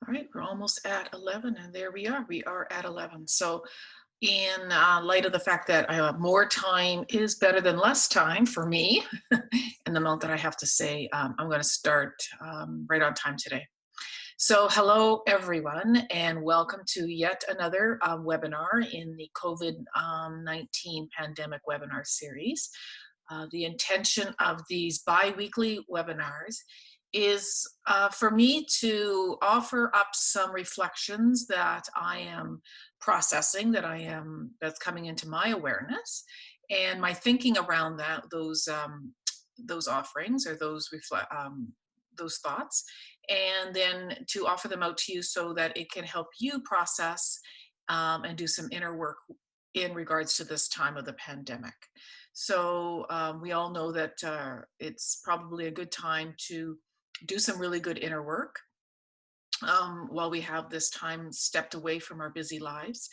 All right, we're almost at 11, and there we are. We are at 11. So, in light of the fact that more time is better than less time for me, and the amount that I have to say, I'm going to start right on time today. So, hello everyone, and welcome to yet another webinar in the COVID-19 pandemic webinar series. The intention of these bi-weekly webinars is for me to offer up some reflections that I am processing, that's coming into my awareness, and my thinking around those offerings or those thoughts, and then to offer them out to you so that it can help you process and do some inner work in regards to this time of the pandemic. So we all know that it's probably a good time to do some really good inner work while we have this time stepped away from our busy lives.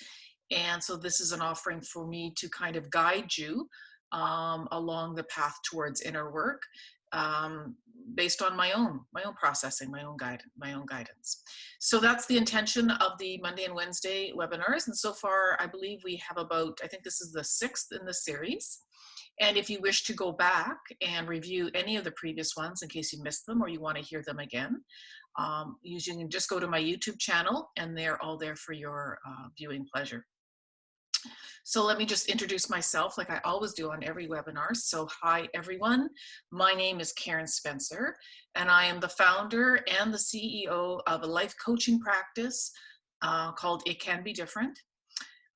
And so this is an offering for me to kind of guide you along the path towards inner work, based on my own processing, my own guidance. So that's the intention of the Monday and Wednesday webinars. And so far, I believe we have about, I think this is the 6th in the series. And if you wish to go back and review any of the previous ones in case you missed them or you want to hear them again, you can just go to my YouTube channel, and they're all there for your viewing pleasure. So let me just introduce myself like I always do on every webinar. So hi everyone, my name is Karen Spencer, and I am the founder and the CEO of a life coaching practice called It Can Be Different.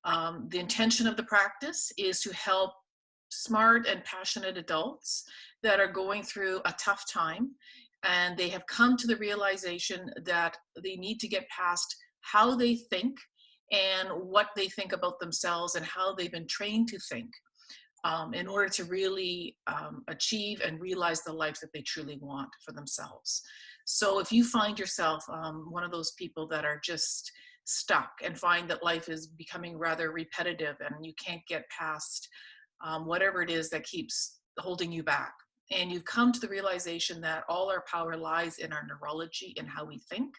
The intention of the practice is to help smart and passionate adults that are going through a tough time, and they have come to the realization that they need to get past how they think and what they think about themselves and how they've been trained to think, in order to really achieve and realize the life that they truly want for themselves. So if you find yourself one of those people that are just stuck and find that life is becoming rather repetitive and you can't get past whatever it is that keeps holding you back, and you've come to the realization that all our power lies in our neurology and how we think,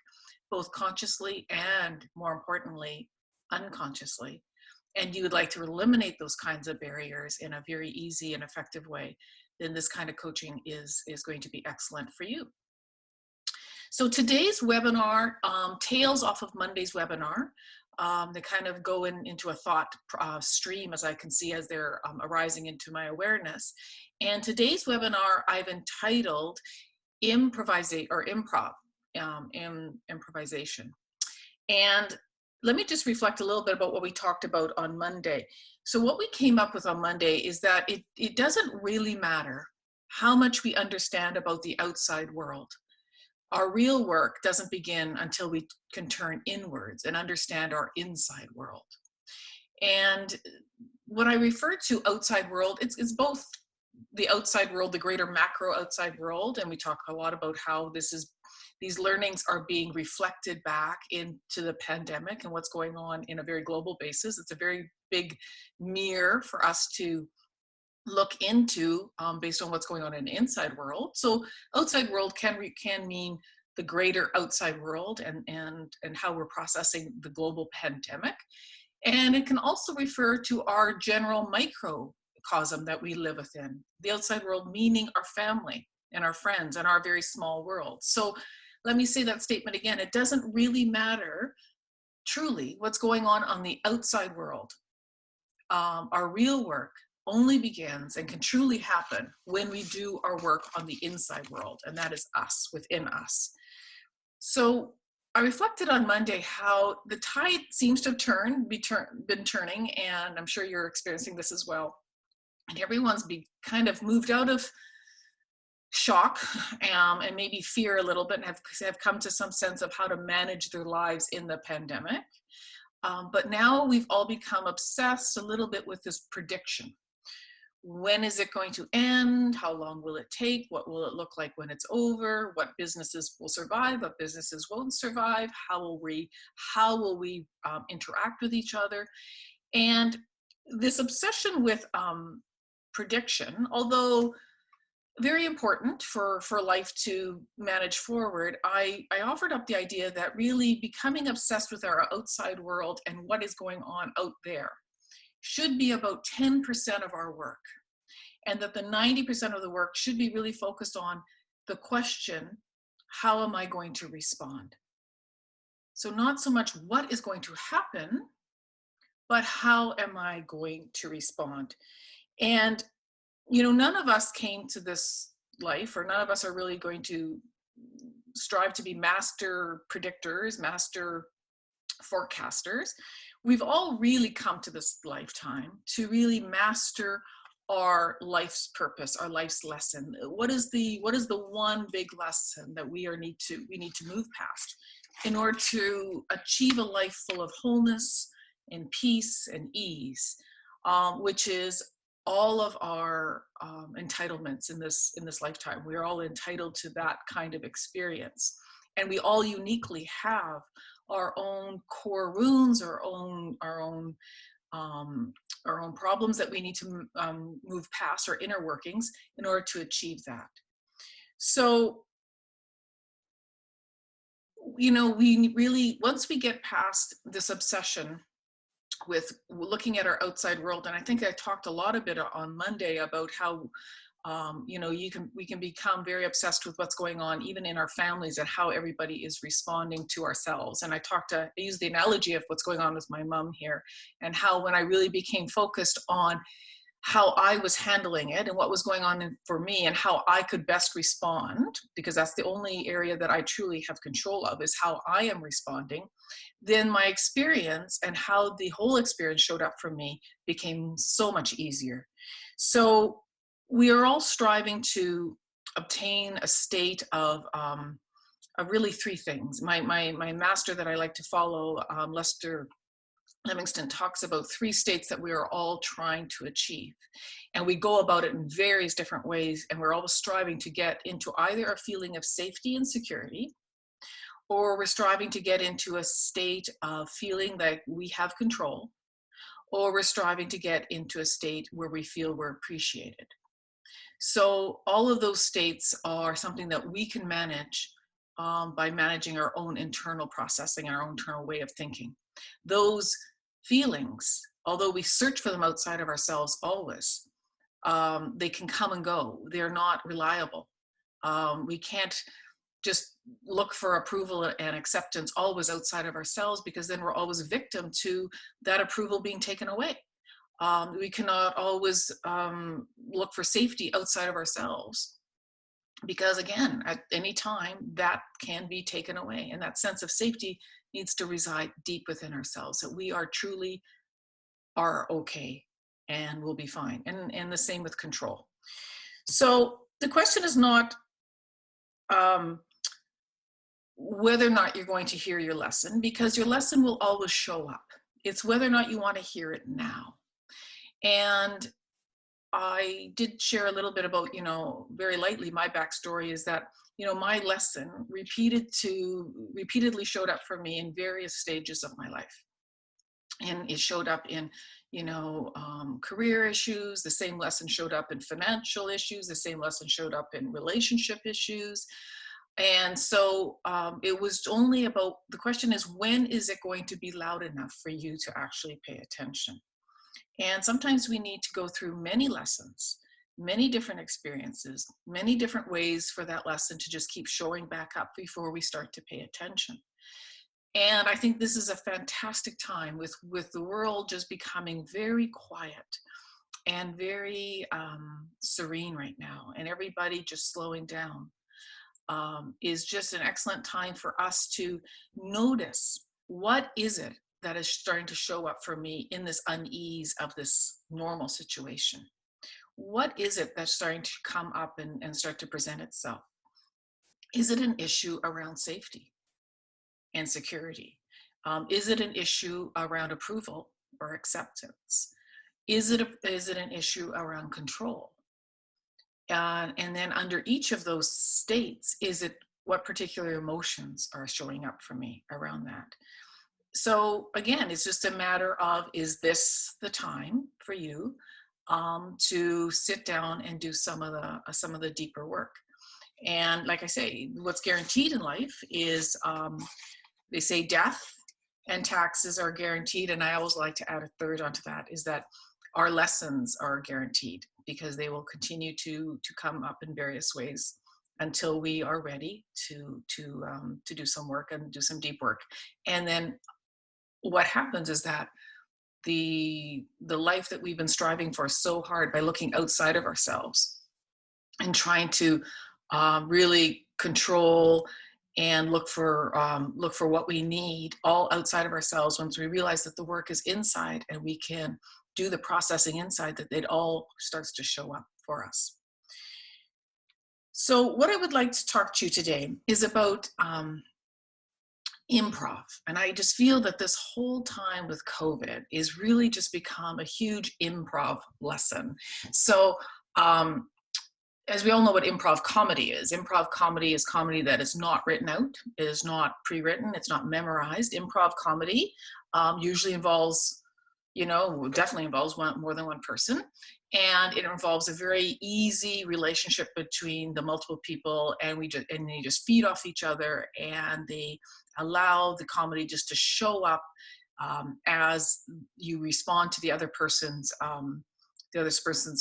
both consciously and, more importantly, unconsciously, and you would like to eliminate those kinds of barriers in a very easy and effective way, then this kind of coaching is going to be excellent for you. So today's webinar tails off of Monday's webinar. They kind of go into a thought stream, as I can see, as they're arising into my awareness. And today's webinar I've entitled Improv, improvisation. And let me just reflect a little bit about what we talked about on Monday. So what we came up with on Monday is that it doesn't really matter how much we understand about the outside world. Our real work doesn't begin until we can turn inwards and understand our inside world. And when I refer to outside world, it's both the outside world, the greater macro outside world, and we talk a lot about how these learnings are being reflected back into the pandemic and what's going on in a very global basis. It's a very big mirror for us to look into based on what's going on in the inside world. So outside world can mean the greater outside world and how we're processing the global pandemic. And it can also refer to our general microcosm that we live within. The outside world meaning our family and our friends and our very small world. So let me say that statement again. It doesn't really matter truly what's going on the outside world. Our real work only begins and can truly happen when we do our work on the inside world, and that is us, within us. So I reflected on Monday how the tide seems to have been turning, and I'm sure you're experiencing this as well. And everyone's kind of moved out of shock and maybe fear a little bit, and have come to some sense of how to manage their lives in the pandemic. But now we've all become obsessed a little bit with this prediction. When is it going to end? How long will it take? What will it look like when it's over? What businesses will survive? What businesses won't survive? How will we interact with each other? And this obsession with prediction, although very important for life to manage forward, I offered up the idea that really becoming obsessed with our outside world and what is going on out there should be about 10% of our work, and that the 90% of the work should be really focused on the question, how am I going to respond? So not so much what is going to happen, but how am I going to respond? And, none of us came to this life, or none of us are really going to strive to be master predictors, master forecasters. We've all really come to this lifetime to really master our life's purpose, our life's lesson. What is the one big lesson that we need to move past in order to achieve a life full of wholeness and peace and ease, which is all of our entitlements in this lifetime. We're all entitled to that kind of experience, and we all uniquely have our own core wounds, our own problems that we need to move past, our inner workings, in order to achieve that. So, we really, once we get past this obsession with looking at our outside world, and I think I talked a lot on Monday about how we can become very obsessed with what's going on even in our families and how everybody is responding to ourselves. And I used the analogy of what's going on with my mom here, and how when I really became focused on how I was handling it and what was going on for me and how I could best respond, because that's the only area that I truly have control of, is how I am responding, then my experience and how the whole experience showed up for me became so much easier. So we are all striving to obtain a state of really three things. My master that I like to follow, Lester Livingston, talks about three states that we are all trying to achieve. And we go about it in various different ways, and we're always striving to get into either a feeling of safety and security, or we're striving to get into a state of feeling that we have control, or we're striving to get into a state where we feel we're appreciated. So all of those states are something that we can manage by managing our own internal processing, our own internal way of thinking. Those feelings, although we search for them outside of ourselves always, they can come and go. They're not reliable. We can't just look for approval and acceptance always outside of ourselves, because then we're always a victim to that approval being taken away. We cannot always look for safety outside of ourselves, because again, at any time that can be taken away. And that sense of safety needs to reside deep within ourselves, that we are truly okay and we'll be fine. And the same with control. So the question is not whether or not you're going to hear your lesson, because your lesson will always show up. It's whether or not you want to hear it now. And I did share a little bit about, very lightly, my backstory is that, my lesson repeatedly showed up for me in various stages of my life. And it showed up in, career issues. The same lesson showed up in financial issues. The same lesson showed up in relationship issues. And so it was only about, the question is, when is it going to be loud enough for you to actually pay attention? And sometimes we need to go through many lessons, many different experiences, many different ways for that lesson to just keep showing back up before we start to pay attention. And I think this is a fantastic time with the world just becoming very quiet and very serene right now, and everybody just slowing down, is just an excellent time for us to notice, what is it that is starting to show up for me in this unease of this normal situation? What is it that's starting to come up and start to present itself? Is it an issue around safety and security? Is it an issue around approval or acceptance? Is it an issue around control? And then under each of those states, what particular emotions are showing up for me around that? So again, it's just a matter of, is this the time for you to sit down and do some of the deeper work. And like I say, what's guaranteed in life is they say death and taxes are guaranteed. And I always like to add a third onto that, is that our lessons are guaranteed, because they will continue to come up in various ways until we are ready to do some work and do some deep work. And then what happens is that the life that we've been striving for so hard by looking outside of ourselves and trying to really control and look for what we need all outside of ourselves, once we realize that the work is inside and we can do the processing inside, that it all starts to show up for us. So what I would like to talk to you today is about improv. And I just feel that this whole time with COVID is really just become a huge improv lesson. So as we all know what improv comedy is comedy that is not written out, it is not pre-written, it's not memorized. Improv comedy usually involves, definitely involves more than one person. And it involves a very easy relationship between the multiple people, and they just feed off each other, and they allow the comedy just to show up as you respond to the other person's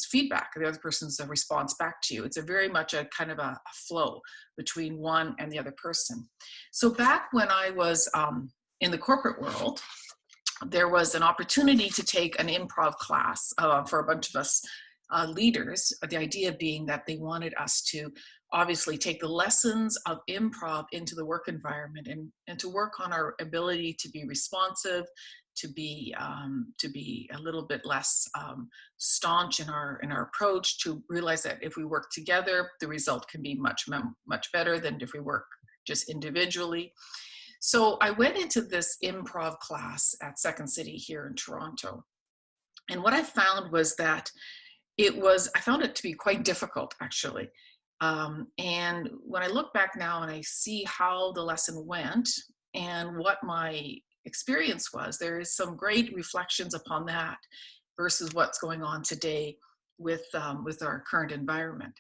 feedback, or the other person's response back to you. It's a very much a kind of a flow between one and the other person. So back when I was in the corporate world, there was an opportunity to take an improv class for a bunch of us leaders. The idea being that they wanted us to obviously take the lessons of improv into the work environment, and to work on our ability to be responsive, to be a little bit less staunch in our approach, to realize that if we work together, the result can be much better than if we work just individually. So I went into this improv class at Second City here in Toronto. And what I found was that I found it to be quite difficult, actually. And when I look back now and I see how the lesson went and what my experience was, there is some great reflections upon that versus what's going on today with our current environment.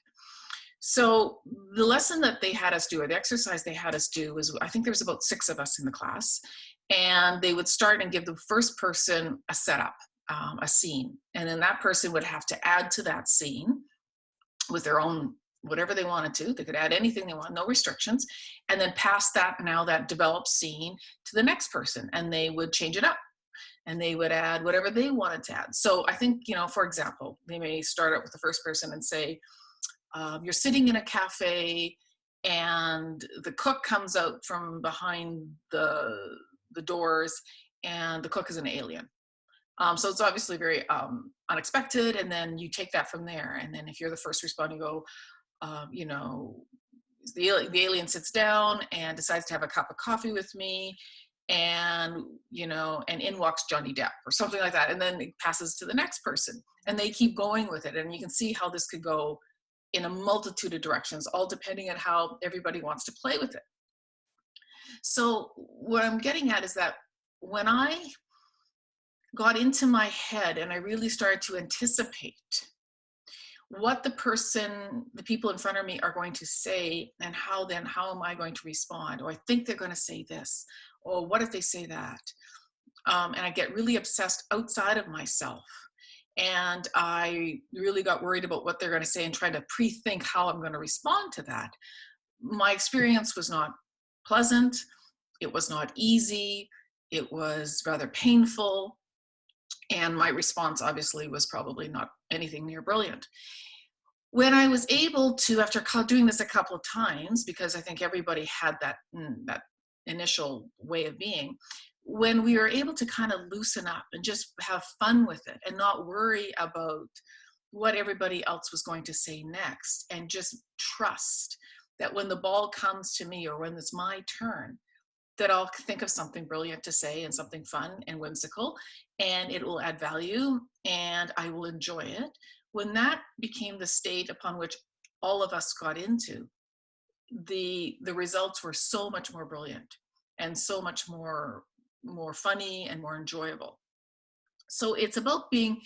So the lesson that they had us do, or the exercise they had us do, was, I think there was about 6 of us in the class, and they would start and give the first person a setup, a scene, and then that person would have to add to that scene with their own whatever they wanted to. They could add anything they want, no restrictions, and then pass that developed scene to the next person, and they would change it up, and they would add whatever they wanted to add. So I think, for example, they may start out with the first person and say, you're sitting in a cafe and the cook comes out from behind the doors, and the cook is an alien. So it's obviously very unexpected, and then you take that from there. And then if you're the first responder, you go, the alien sits down and decides to have a cup of coffee with me, and and in walks Johnny Depp or something like that, and then it passes to the next person, and they keep going with it. And you can see how this could go in a multitude of directions, all depending on how everybody wants to play with it. So what I'm getting at is that when I got into my head and I really started to anticipate what the people in front of me are going to say, and how am I going to respond? Or I think they're going to say this, or what if they say that? And I get really obsessed outside of myself. And I really got worried about what they're going to say and trying to pre-think how I'm going to respond to that. My experience was not pleasant. It was not easy. It was rather painful. And my response obviously was probably not anything near brilliant. When I was able to, after doing this a couple of times, because I think everybody had that initial way of being, when we were able to kind of loosen up and just have fun with it and not worry about what everybody else was going to say next, and just trust that when the ball comes to me, or when it's my turn, that I'll think of something brilliant to say, and something fun and whimsical, and it will add value and I will enjoy it. When that became the state upon which all of us got into, the results were so much more brilliant and so much more funny and more enjoyable. So it's about being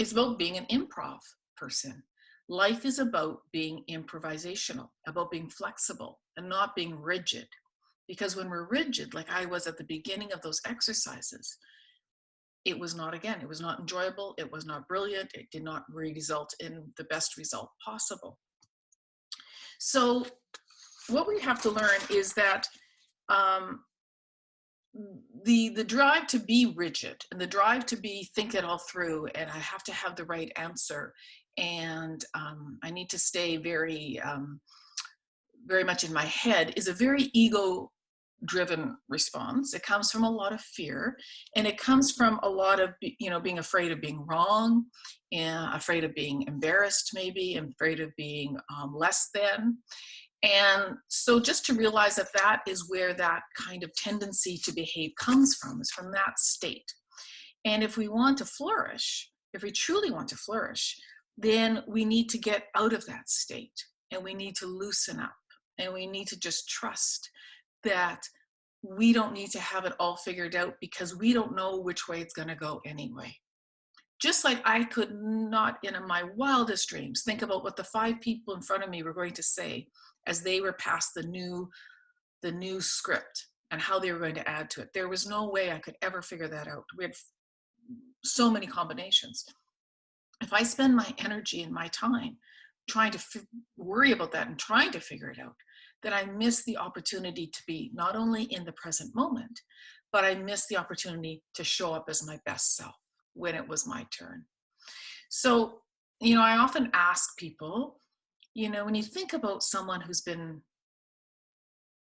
It's about being an improv person. Life is about being improvisational, about being flexible and not being rigid. Because when we're rigid, like I was at the beginning of those exercises, it was not enjoyable. It was not brilliant. It did not result in the best result possible. So what we have to learn is that the drive to be rigid and the drive to think it all through, and I have to have the right answer, and I need to stay very much in my head, is a very ego driven response. It comes from a lot of fear, and it comes from a lot of being afraid of being wrong, and afraid of being embarrassed, maybe afraid of being less than. And so just to realize that that is where that kind of tendency to behave comes from, is from that state. And if we want to flourish, if we truly want to flourish, then we need to get out of that state, and we need to loosen up, and we need to just trust that we don't need to have it all figured out, because we don't know which way it's going to go anyway. Just like I could not in my wildest dreams think about what the 5 people in front of me were going to say as they were past the new script and how they were going to add to it. There was no way I could ever figure that out. We had so many combinations. If I spend my energy and my time trying to worry about that and trying to figure it out, then I miss the opportunity to be not only in the present moment, but I miss the opportunity to show up as my best self when it was my turn. So, I often ask people, when you think about someone who's been,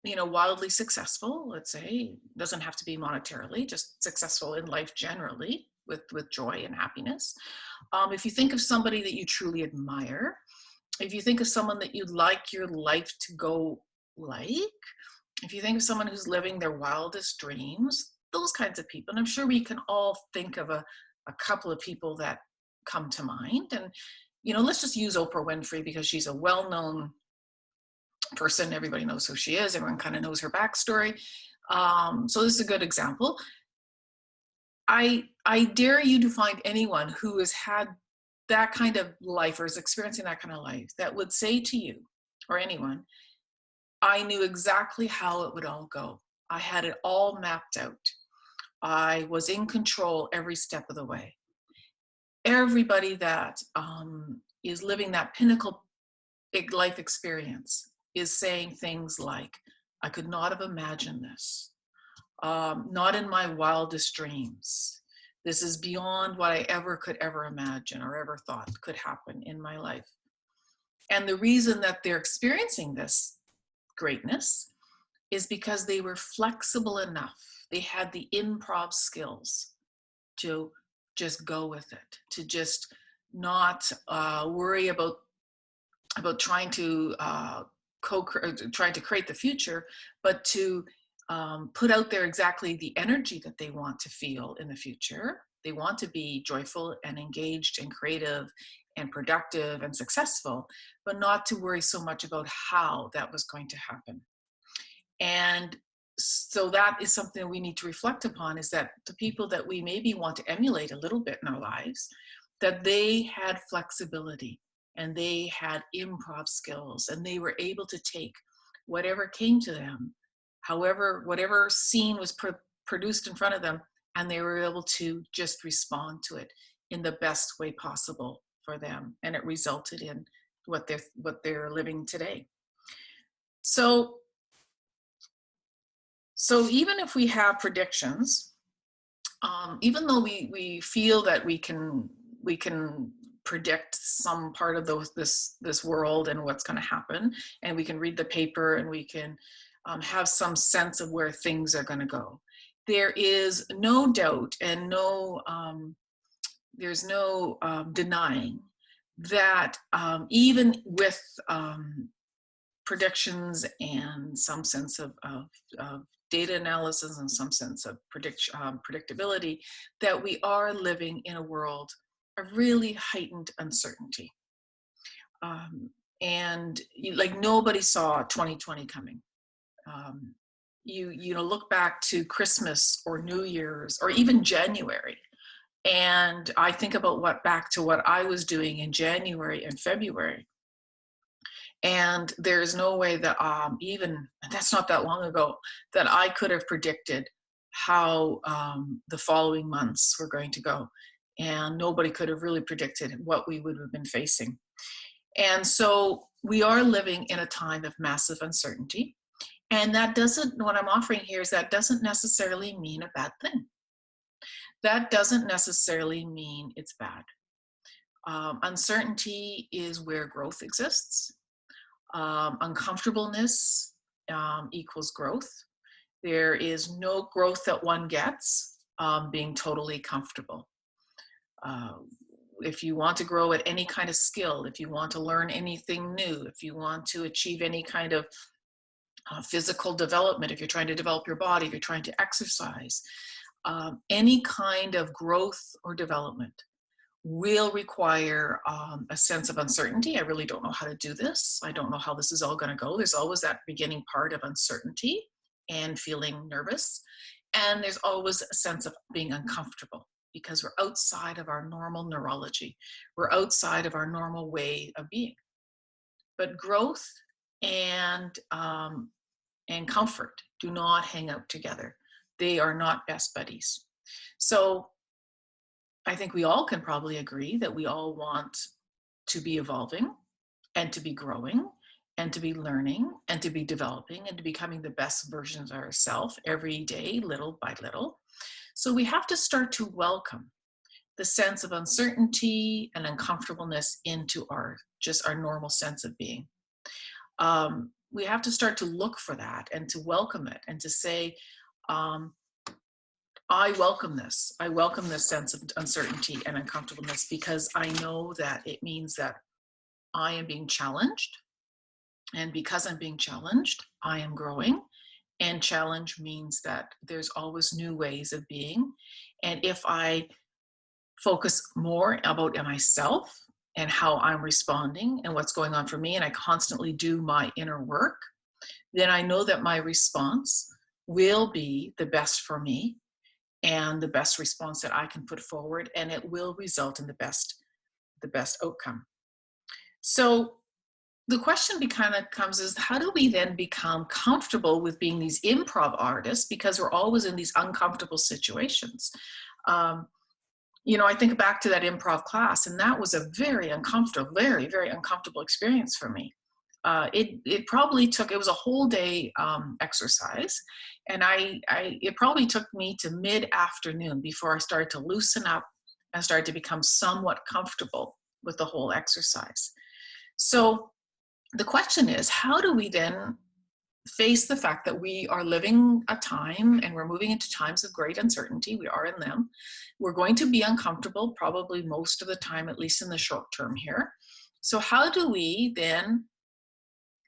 wildly successful, let's say, doesn't have to be monetarily, just successful in life generally with joy and happiness. If you think of somebody that you truly admire, if you think of someone that you'd like your life to go like, if you think of someone who's living their wildest dreams, those kinds of people, and I'm sure we can all think of a couple of people that come to mind. And, let's just use Oprah Winfrey, because she's a well-known person. Everybody knows who she is. Everyone kind of knows her backstory. So this is a good example. I dare you to find anyone who has had that kind of life or is experiencing that kind of life that would say to you, or anyone, I knew exactly how it would all go. I had it all mapped out. I was in control every step of the way. Everybody that is living that pinnacle life experience is saying things like, I could not have imagined this. Not in my wildest dreams. This is beyond what I could ever imagine or ever thought could happen in my life. And the reason that they're experiencing this greatness is because they were flexible enough. They had the improv skills to just go with it, to just not worry about trying to trying to create the future, but to put out there exactly the energy that they want to feel in the future. They want to be joyful and engaged and creative and productive and successful, but not to worry so much about how that was going to happen. And so that is something we need to reflect upon, is that the people that we maybe want to emulate a little bit in our lives, that they had flexibility and they had improv skills, and they were able to take whatever came to them, whatever scene was produced in front of them, and they were able to just respond to it in the best way possible for them, and it resulted in what they're living today. So even if we have predictions, even though we feel that we can predict some part of this world and what's going to happen, and we can read the paper and we can have some sense of where things are going to go, there is no doubt and there's no denying that even with predictions and some sense of data analysis and some sense of predictability, that we are living in a world of really heightened uncertainty. And like nobody saw 2020 coming. You look back to Christmas or New Year's or even January And I think about back to what I was doing in January and February. And there's no way that even that's not that long ago that I could have predicted how the following months were going to go. And nobody could have really predicted what we would have been facing. And so we are living in a time of massive uncertainty. And that doesn't, what I'm offering here is that doesn't necessarily mean a bad thing. That doesn't necessarily mean it's bad. Uncertainty is where growth exists. Uncomfortableness equals growth. There is no growth that one gets being totally comfortable. Uh, if you want to grow at any kind of skill, if you want to learn anything new, if you want to achieve any kind of physical development, if you're trying to develop your body, if you're trying to exercise, any kind of growth or development will require a sense of uncertainty. I really don't know how to do this. I don't know how this is all going to go. There's always that beginning part of uncertainty and feeling nervous. And there's always a sense of being uncomfortable because we're outside of our normal neurology. We're outside of our normal way of being. But growth and comfort do not hang out together. They are not best buddies. So I think we all can probably agree that we all want to be evolving and to be growing and to be learning and to be developing and to becoming the best versions of ourselves every day, little by little. So we have to start to welcome the sense of uncertainty and uncomfortableness into our normal sense of being. We have to start to look for that and to welcome it and to say, I welcome this. I welcome this sense of uncertainty and uncomfortableness because I know that it means that I am being challenged. And because I'm being challenged, I am growing. And challenge means that there's always new ways of being. And if I focus more about myself and how I'm responding and what's going on for me, and I constantly do my inner work, then I know that my response will be the best for me and the best response that I can put forward, and it will result in the best outcome. So the question kind of comes is, how do we then become comfortable with being these improv artists, because we're always in these uncomfortable situations? I think back to that improv class, and that was a very uncomfortable, very, very uncomfortable experience for me. It probably took, it was a whole day exercise, and it probably took me to mid-afternoon before I started to loosen up and started to become somewhat comfortable with the whole exercise. So the question is, how do we then face the fact that we are living a time and we're moving into times of great uncertainty? We are in them. We're going to be uncomfortable probably most of the time, at least in the short term here. So how do we then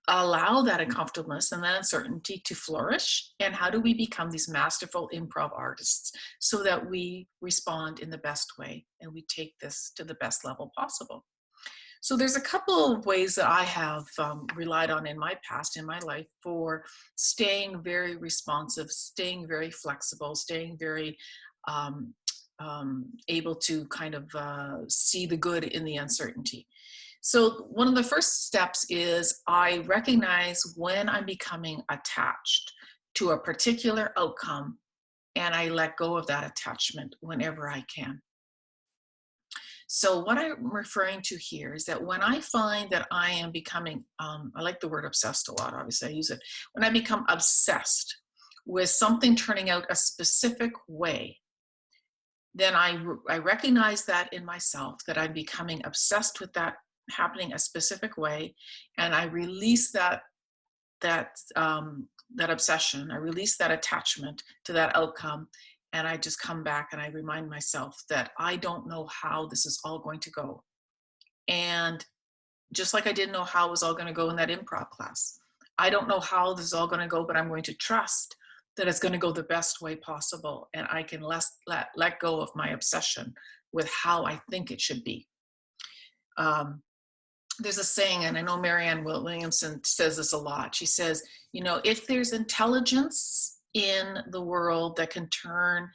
allow that uncomfortableness and that uncertainty to flourish? And how do we become these masterful improv artists so that we respond in the best way and we take this to the best level possible? So there's a couple of ways that I have relied on in my past, in my life, for staying very responsive, staying very flexible, staying very able to kind of see the good in the uncertainty. So one of the first steps is I recognize when I'm becoming attached to a particular outcome, and I let go of that attachment whenever I can. So what I'm referring to here is that when I find that I am becoming, I like the word obsessed a lot, obviously I use it. When I become obsessed with something turning out a specific way, then I recognize that in myself, that I'm becoming obsessed with that happening a specific way, and I release that obsession, I release that attachment to that outcome, and I just come back and I remind myself that I don't know how this is all going to go. And just like I didn't know how it was all going to go in that improv class, I don't know how this is all going to go, but I'm going to trust that it's going to go the best way possible, and I can let go of my obsession with how I think it should be. There's a saying, and I know Marianne Williamson says this a lot. She says, if there's intelligence in the world that can turn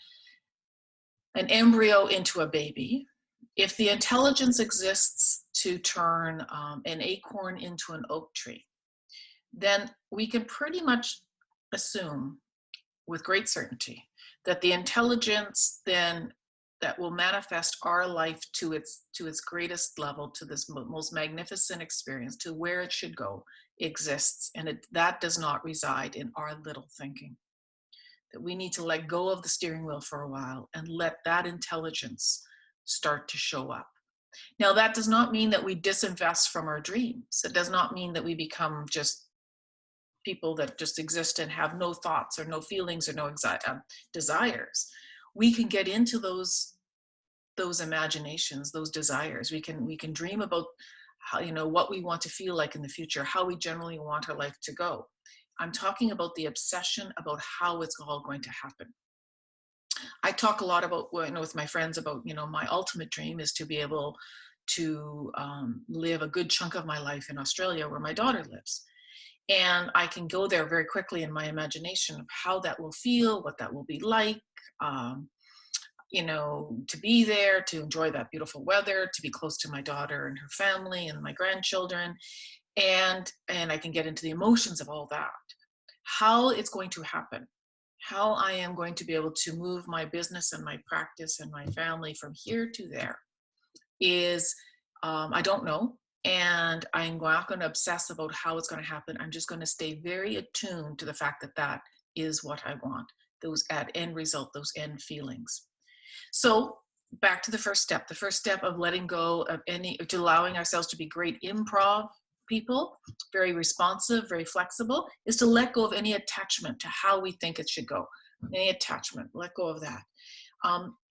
an embryo into a baby, if the intelligence exists to turn an acorn into an oak tree, then we can pretty much assume with great certainty that the intelligence then that will manifest our life to its greatest level, to this most magnificent experience, to where it should go, exists, and that does not reside in our little thinking. That we need to let go of the steering wheel for a while and let that intelligence start to show up. Now, that does not mean that we disinvest from our dreams. It does not mean that we become just people that just exist and have no thoughts or no feelings or no desires. We can get into those imaginations, those desires. We can dream about how, what we want to feel like in the future, how we generally want our life to go. I'm talking about the obsession about how it's all going to happen. I talk a lot about, with my friends about, my ultimate dream is to be able to live a good chunk of my life in Australia where my daughter lives. And I can go there very quickly in my imagination of how that will feel, what that will be like, to be there, to enjoy that beautiful weather, to be close to my daughter and her family and my grandchildren. And I can get into the emotions of all that. How it's going to happen, how I am going to be able to move my business and my practice and my family from here to there is, I don't know. And I'm not going to obsess about how it's going to happen. I'm just going to stay very attuned to the fact that that is what I want, those end result, those end feelings. So back to the first step of letting go of to allowing ourselves to be great improv people, very responsive, very flexible, is to let go of any attachment to how we think it should go. Any attachment, let go of that.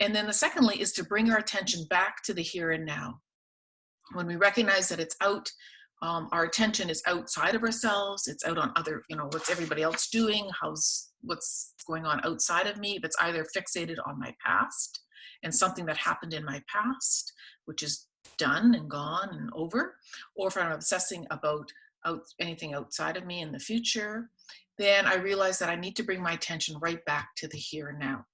And then secondly is to bring our attention back to the here and now. When we recognize that it's out, our attention is outside of ourselves, it's out on other, what's everybody else doing, what's going on outside of me, if it's either fixated on my past and something that happened in my past, which is done and gone and over, or if I'm obsessing about anything outside of me in the future, then I realize that I need to bring my attention right back to the here and now.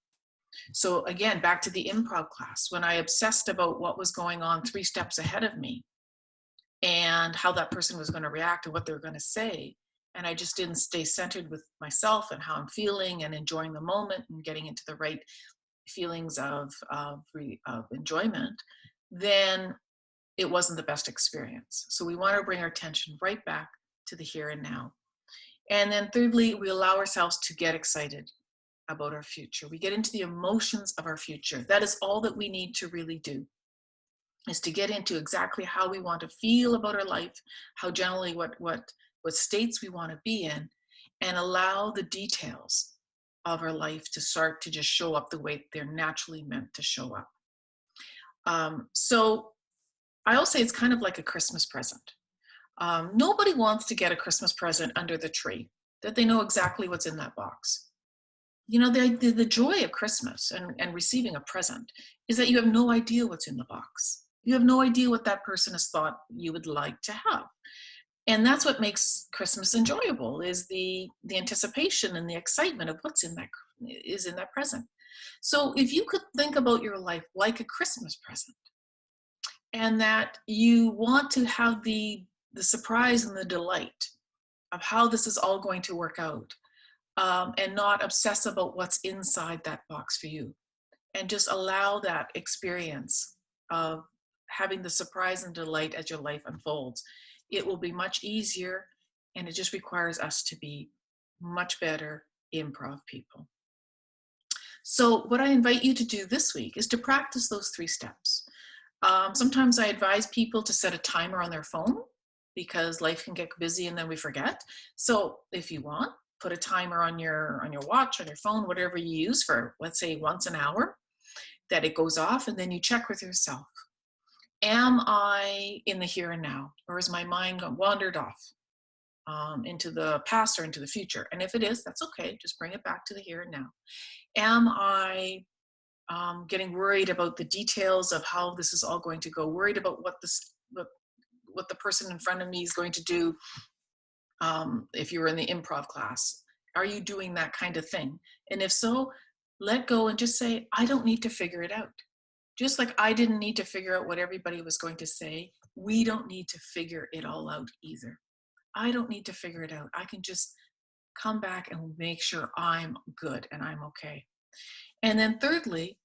So again, back to the improv class, when I obsessed about what was going on 3 steps ahead of me and how that person was going to react and what they were going to say, and I just didn't stay centered with myself and how I'm feeling and enjoying the moment and getting into the right feelings of enjoyment, then it wasn't the best experience. So we want to bring our attention right back to the here and now. And then thirdly, we allow ourselves to get excited about our future. We get into the emotions of our future. That is all that we need to really do, is to get into exactly how we want to feel about our life, how generally what states we want to be in, and allow the details of our life to start to just show up the way they're naturally meant to show up. So I'll say it's kind of like a Christmas present. Nobody wants to get a Christmas present under the tree, that they know exactly what's in that box. The joy of Christmas and receiving a present is that you have no idea what's in the box. You have no idea what that person has thought you would like to have. And that's what makes Christmas enjoyable, is the anticipation and the excitement of what's in that present. So if you could think about your life like a Christmas present, and that you want to have the surprise and the delight of how this is all going to work out, and not obsess about what's inside that box for you, and just allow that experience of having the surprise and delight as your life unfolds. It will be much easier, and it just requires us to be much better improv people. So what I invite you to do this week is to practice those 3 steps. Sometimes I advise people to set a timer on their phone, because life can get busy and then we forget. So if you want, put a timer on your watch, on your phone, whatever you use, for, let's say, once an hour, that it goes off, and then you check with yourself. Am I in the here and now, or is my mind wandered off into the past or into the future? And if it is, that's okay. Just bring it back to the here and now. Am I getting worried about the details of how this is all going to go? Worried about what the person in front of me is going to do? If you were in the improv class, are you doing that kind of thing? And if so, let go and just say, I don't need to figure it out. Just like I didn't need to figure out what everybody was going to say, we don't need to figure it all out either. I don't need to figure it out. I can just come back and make sure I'm good and I'm okay. And then thirdly,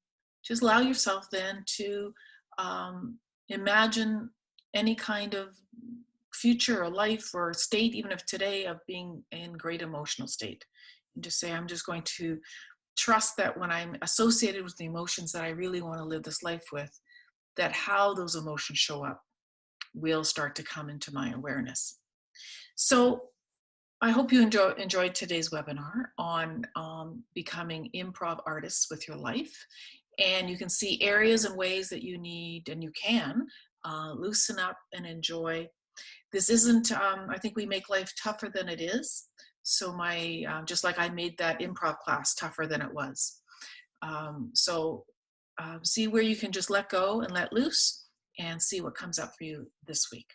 just allow yourself then to um, imagine any kind of future or life or state, even if today, of being in great emotional state. And just say, I'm just going to trust that when I'm associated with the emotions that I really want to live this life with, that how those emotions show up will start to come into my awareness. So I hope you enjoyed today's webinar on becoming improv artists with your life. And you can see areas and ways that you need and you can loosen up and enjoy. This isn't, I think we make life tougher than it is. So just like I made that improv class tougher than it was. See where you can just let go and let loose and see what comes up for you this week.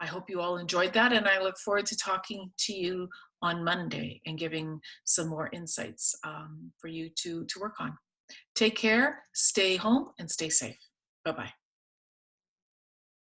I hope you all enjoyed that, and I look forward to talking to you on Monday and giving some more insights for you to work on. Take care, stay home, and stay safe. Bye-bye.